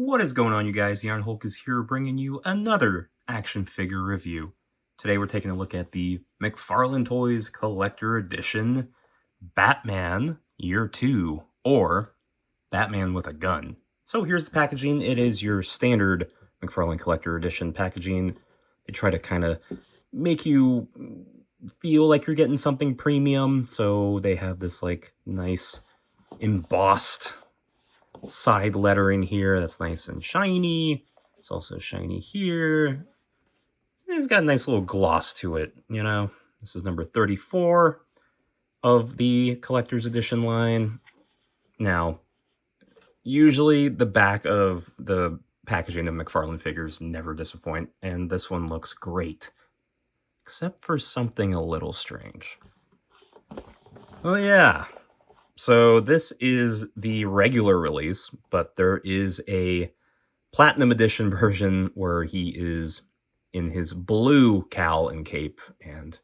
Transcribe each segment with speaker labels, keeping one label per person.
Speaker 1: What is going on, you guys? The Iron Hulk is here bringing you another action figure review. Today we're taking a look at the McFarlane Toys Collector Edition Batman Year 2, or Batman with a Gun. So here's the packaging. It is your standard McFarlane Collector Edition packaging. They try to kind of make you feel like you're getting something premium, so they have this like nice embossed side lettering here that's nice and shiny. It's also shiny here. It's got a nice little gloss to it, you know. This is number 34 of the collector's edition line. Now, usually the back of the packaging of McFarlane figures never disappoint, and this one looks great, except for something a little strange. Oh yeah. So this is the regular release, but there is a Platinum Edition version where he is in his blue cowl and cape, and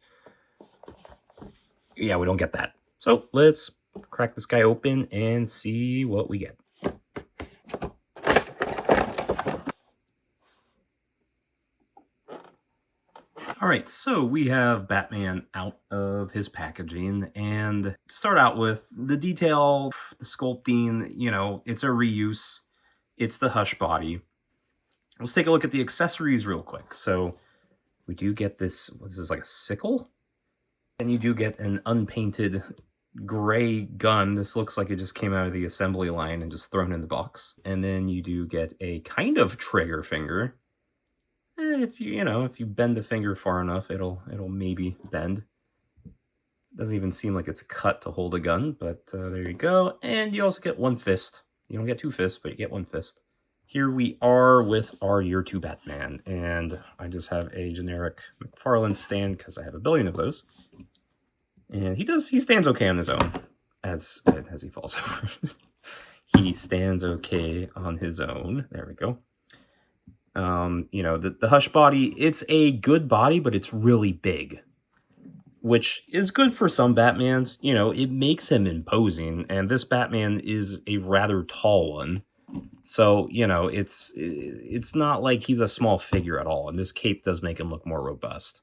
Speaker 1: yeah, we don't get that. So let's crack this guy open and see what we get. All right, so we have Batman out of his packaging, and to start out with, the detail, the sculpting, you know, it's a reuse. It's the Hush body. Let's take a look at the accessories real quick. So we do get this, what's this, like a sickle? And you do get an unpainted gray gun. This looks like it just came out of the assembly line and just thrown in the box. And then you do get a kind of trigger finger. If you bend the finger far enough, it'll maybe bend. Doesn't even seem like it's cut to hold a gun, but there you go. And you also get one fist. You don't get two fists, but you get one fist. Here we are with our Year 2 Batman, and I just have a generic McFarlane stand because I have a billion of those. And he stands okay on his own, as he falls over. He stands okay on his own. There we go. You know, the Hush body, it's a good body, but it's really big, which is good for some Batmans. You know, it makes him imposing, and this Batman is a rather tall one. So, you know, it's not like he's a small figure at all, and this cape does make him look more robust.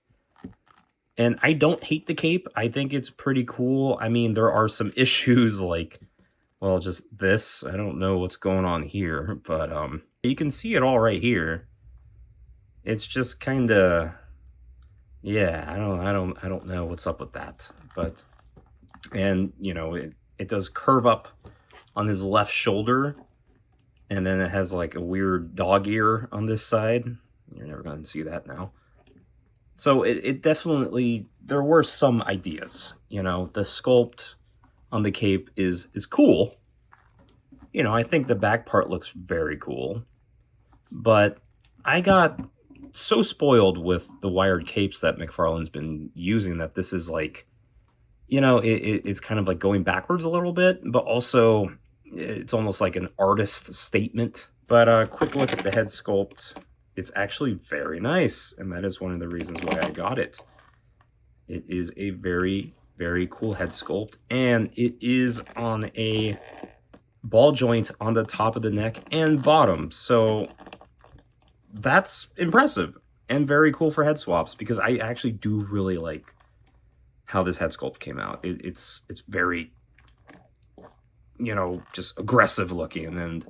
Speaker 1: And I don't hate the cape. I think it's pretty cool. I mean, there are some issues like, well, just this. I don't know what's going on here, but you can see it all right here. It's just kind of, yeah, I don't know what's up with that. But, and you know, it does curve up on his left shoulder, and then it has like a weird dog ear on this side. You're never going to see that now. So it definitely, there were some ideas. You know, the sculpt on the cape is cool. You know, I think the back part looks very cool. But I got so spoiled with the wired capes that McFarlane's been using that this is like, you know, it's kind of like going backwards a little bit, but also it's almost like an artist statement. But a quick look at the head sculpt. It's actually very nice, and that is one of the reasons why I got it. It is a very, very cool head sculpt, and it is on a ball joint on the top of the neck and bottom. So that's impressive and very cool for head swaps, because I actually do really like how this head sculpt came out. It's very, you know, just aggressive looking, and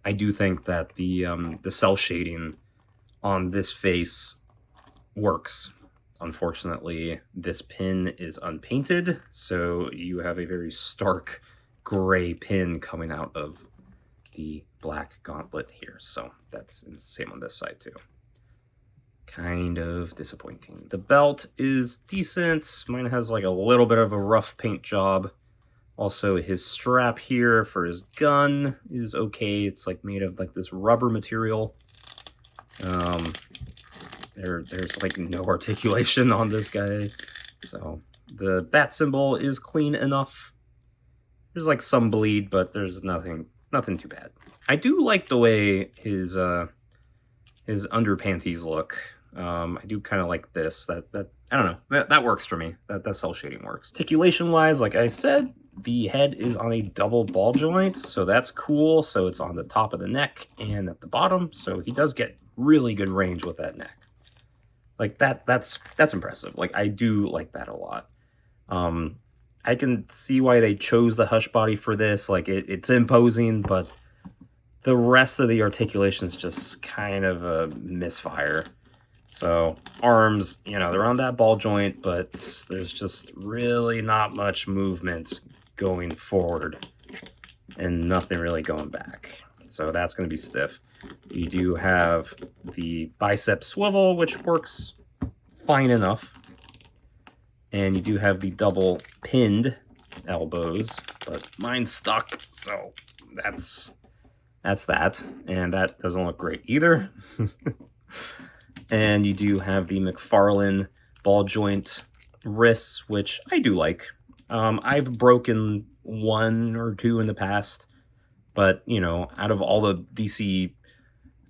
Speaker 1: I do think that the cell shading on this face works. Unfortunately, this pin is unpainted, so you have a very stark gray pin coming out of the black gauntlet here. So that's the same on this side too. Kind of disappointing. The belt is decent. Mine has like a little bit of a rough paint job. Also, his strap here for his gun is okay. It's like made of like this rubber material. There's like no articulation on this guy. So the bat symbol is clean enough. There's like some bleed, but there's nothing too bad. I do like the way his underpanties look. I do kind of like this. That I don't know. That works for me. That cell shading works. Articulation wise, like I said, the head is on a double ball joint, so that's cool. So it's on the top of the neck and at the bottom. So he does get really good range with that neck. Like that's impressive. Like I do like that a lot. I can see why they chose the hush body for this. Like it's imposing, but the rest of the articulation is just kind of a misfire. So arms, you know, they're on that ball joint, but there's just really not much movement going forward and nothing really going back. So that's going to be stiff. You do have the bicep swivel, which works fine enough. And you do have the double pinned elbows, but mine's stuck, so that's that. And that doesn't look great either. And you do have the McFarlane ball joint wrists, which I do like. I've broken 1 or 2 in the past, but, you know, out of all the DC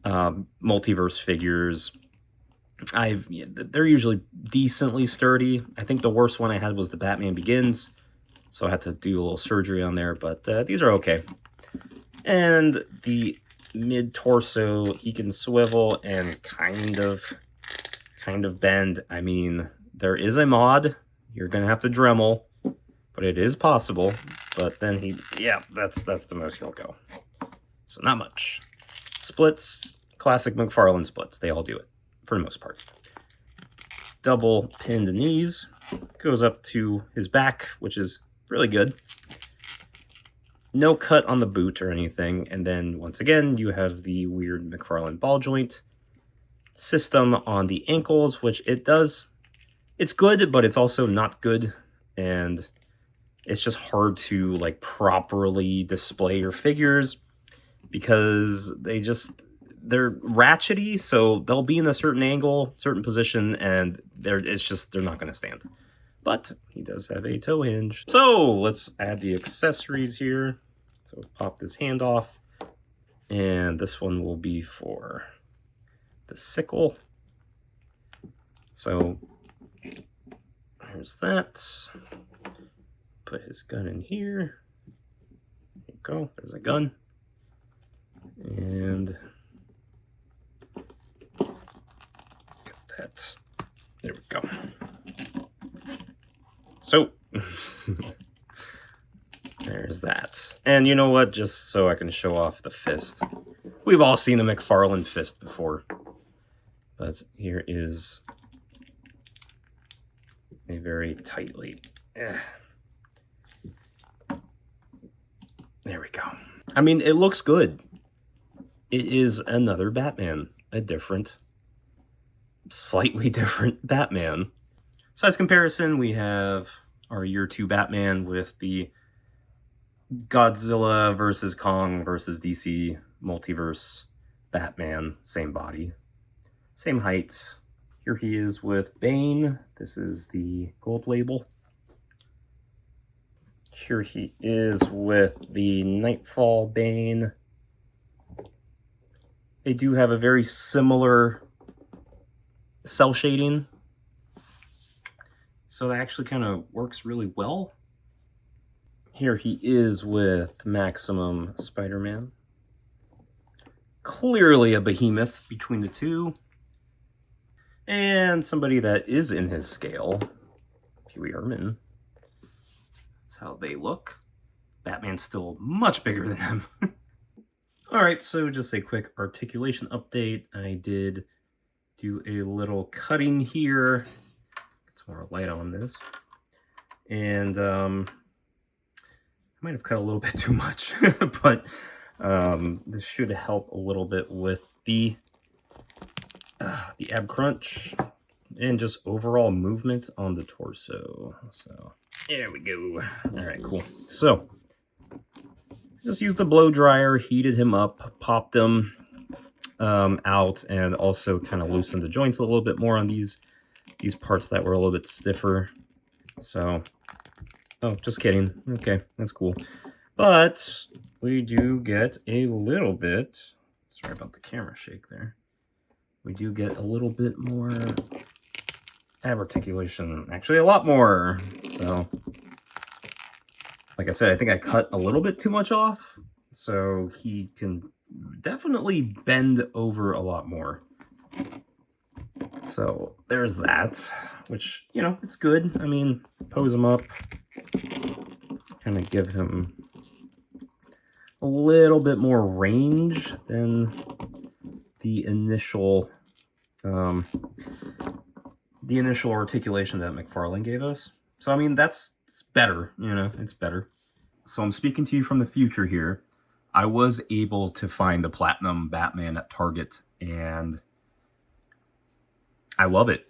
Speaker 1: multiverse figures, they're usually decently sturdy. I think the worst one I had was the Batman Begins, so I had to do a little surgery on there, but these are okay. And the mid-torso, he can swivel and kind of bend. I mean, there is a mod. You're gonna have to Dremel, but it is possible. But then that's the most he'll go. So not much. Splits, classic McFarlane splits. They all do it for the most part. Double pinned knees, goes up to his back, which is really good. No cut on the boot or anything. And then once again, you have the weird McFarlane ball joint system on the ankles, which it's good, but it's also not good. And it's just hard to like properly display your figures because they're ratchety, so they'll be in a certain angle, certain position, and they're not going to stand. But he does have a toe hinge. So let's add the accessories here. So pop this hand off, and this one will be for the sickle. So here's that. Put his gun in here. There you go. There's a gun. And that. There we go. So there's that. And you know what? Just so I can show off the fist. We've all seen a McFarlane fist before. But here is a very tightly. There we go. I mean, it looks good. It is another Batman. A slightly different Batman. Size comparison, we have our year 2 Batman with the Godzilla versus Kong versus DC multiverse Batman. Same body, same height. Here he is with Bane. This is the gold label. Here he is with the Nightfall Bane. They do have a very similar cell shading, so that actually kind of works really well. Here he is with Maximum Spider-Man. Clearly a behemoth between the two. And somebody that is in his scale, Pee Wee Herman. That's how they look. Batman's still much bigger than him. Alright, so just a quick articulation update. I did do a little cutting here. Get some more light on this. And I might have cut a little bit too much, but this should help a little bit with the ab crunch and just overall movement on the torso. So there we go. All right, cool. So just used a blow dryer, heated him up, popped him out, and also kind of loosened the joints a little bit more on these parts that were a little bit stiffer. So, oh, just kidding. Okay, that's cool. But we do get a little bit, sorry about the camera shake there. we do get a little bit more ab articulation. Actually, a lot more. So, like I said, I think I cut a little bit too much off. So he can definitely bend over a lot more. So there's that, which, you know, it's good. I mean, pose him up, kind of give him a little bit more range than the initial articulation that McFarlane gave us. So I mean, it's better, you know, it's better. So I'm speaking to you from the future here. I was able to find the Platinum Batman at Target, and I love it.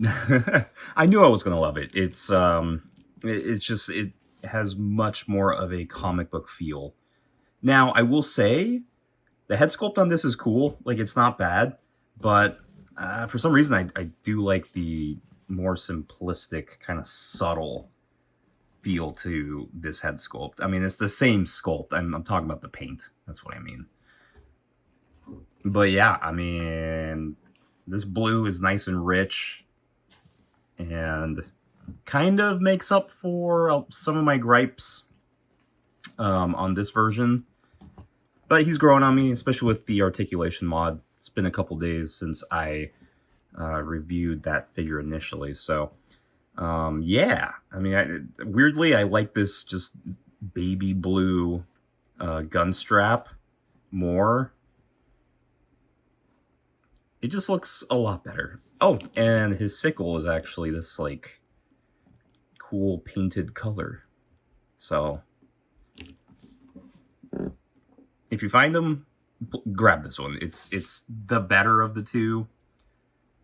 Speaker 1: I knew I was going to love it. It has much more of a comic book feel. Now, I will say the head sculpt on this is cool. Like, it's not bad, but for some reason, I do like the more simplistic, kind of subtle feel to this head sculpt. I mean, it's the same sculpt. I'm talking about the paint. That's what I mean. But yeah, I mean, this blue is nice and rich and kind of makes up for some of my gripes on this version. But he's growing on me, especially with the articulation mod. It's been a couple days since I reviewed that figure initially. So, yeah. I mean, weirdly, I like this just baby blue gun strap more. It just looks a lot better. Oh, and his sickle is actually this, like, cool painted color. So, if you find them, grab this one. It's the better of the two.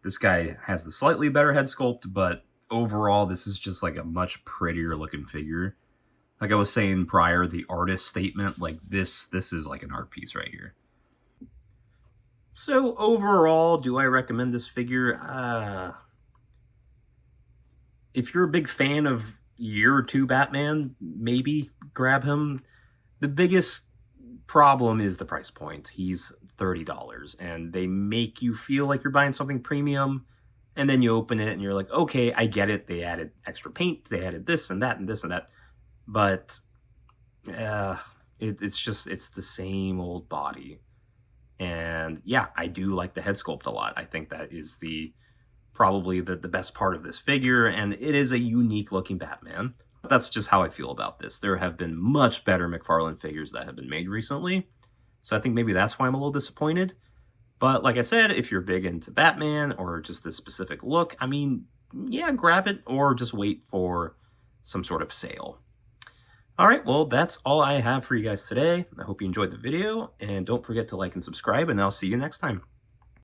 Speaker 1: This guy has the slightly better head sculpt, but overall, this is just, like, a much prettier looking figure. Like I was saying prior, the artist statement, like, this is like an art piece right here. So overall, do I recommend this figure? If you're a big fan of year or two Batman, maybe grab him. The biggest problem is the price point. He's $30, and they make you feel like you're buying something premium, and then you open it and you're like, okay, I get it. They added extra paint. They added this and that and this and that. But it's the same old body. And yeah, I do like the head sculpt a lot. I think that is probably the best part of this figure, and it is a unique looking Batman. That's just how I feel about this. There have been much better McFarlane figures that have been made recently, so I think maybe that's why I'm a little disappointed. But like I said, if you're big into Batman or just this specific look, I mean, yeah, grab it or just wait for some sort of sale. All right, well, that's all I have for you guys today. I hope you enjoyed the video, and don't forget to like and subscribe, and I'll see you next time.